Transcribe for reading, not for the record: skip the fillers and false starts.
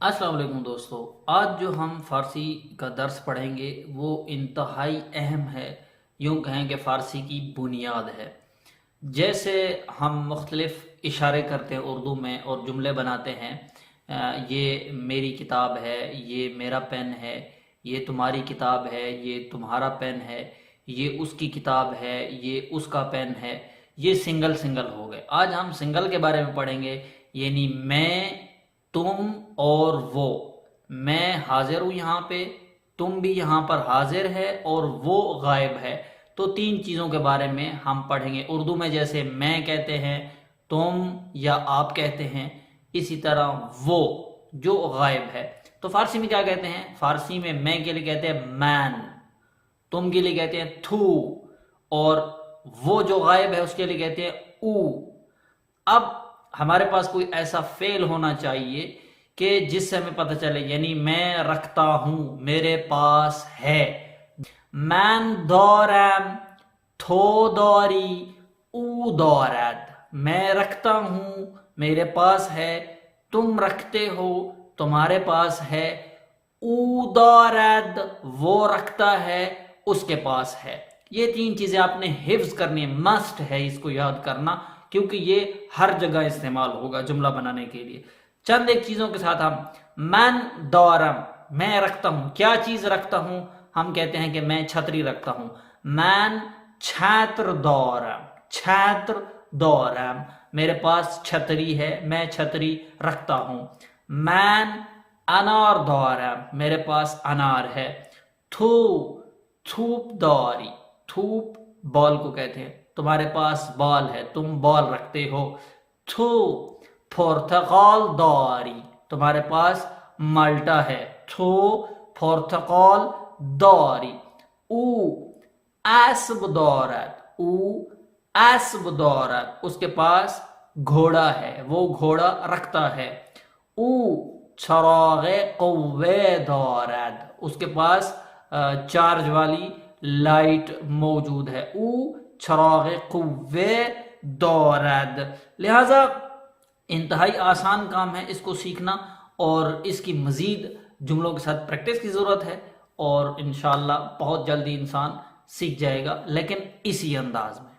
السلام علیکم دوستو، آج جو ہم فارسی کا درس پڑھیں گے وہ انتہائی اہم ہے، یوں کہیں کہ فارسی کی بنیاد ہے۔ جیسے ہم مختلف اشارے کرتے ہیں اردو میں اور جملے بناتے ہیں، یہ میری کتاب ہے، یہ میرا پین ہے، یہ تمہاری کتاب ہے، یہ تمہارا پین ہے، یہ اس کی کتاب ہے، یہ اس کا پین ہے، یہ سنگل سنگل ہو گئے۔ آج ہم سنگل کے بارے میں پڑھیں گے، یعنی میں، تم اور وہ۔ میں حاضر ہوں یہاں پہ، تم بھی یہاں پر حاضر ہے اور وہ غائب ہے۔ تو تین چیزوں کے بارے میں ہم پڑھیں گے۔ اردو میں جیسے میں کہتے ہیں، تم یا آپ کہتے ہیں، اسی طرح وہ جو غائب ہے۔ تو فارسی میں کیا کہتے ہیں؟ فارسی میں میں کے لیے کہتے ہیں مین، تم کے لیے کہتے ہیں تھو، اور وہ جو غائب ہے اس کے لیے کہتے ہیں او۔ اب ہمارے پاس کوئی ایسا فعل ہونا چاہیے کہ جس سے ہمیں پتہ چلے، یعنی میں رکھتا ہوں، میرے پاس ہے۔ من دارم، تو داری، او دارد۔ میں رکھتا ہوں، میرے پاس ہے، تم رکھتے ہو، تمہارے پاس ہے۔ او دارد، وہ رکھتا ہے، اس کے پاس ہے۔ یہ تین چیزیں آپ نے حفظ کرنی ہے، مسٹ ہے اس کو یاد کرنا، کیونکہ یہ ہر جگہ استعمال ہوگا جملہ بنانے کے لیے۔ چند ایک چیزوں کے ساتھ ہم من دارم، میں رکھتا ہوں، کیا چیز رکھتا ہوں؟ ہم کہتے ہیں کہ میں چھتری رکھتا ہوں۔ من چھتر دارم، چھتر دارم، میرے پاس چھتری ہے، میں چھتری رکھتا ہوں۔ من انار دارم، میرے پاس انار ہے۔ تھو، تھوپ داری، تھوپ بال کو کہتے ہیں، تمہارے پاس بال ہے، تم بال رکھتے ہو۔ تھو پرتقال داری، تمہارے پاس مالٹا ہے۔ تھو پرتقال داری۔ او اسب دارد، او اسب دارد، اس کے پاس گھوڑا ہے، وہ گھوڑا رکھتا ہے۔ او چراغ قوے دارد، اس کے پاس چارج والی لائٹ موجود ہے۔ او چراغ قوے دارد۔ لہذا انتہائی آسان کام ہے اس کو سیکھنا، اور اس کی مزید جملوں کے ساتھ پریکٹس کی ضرورت ہے، اور انشاءاللہ بہت جلدی انسان سیکھ جائے گا، لیکن اسی انداز میں۔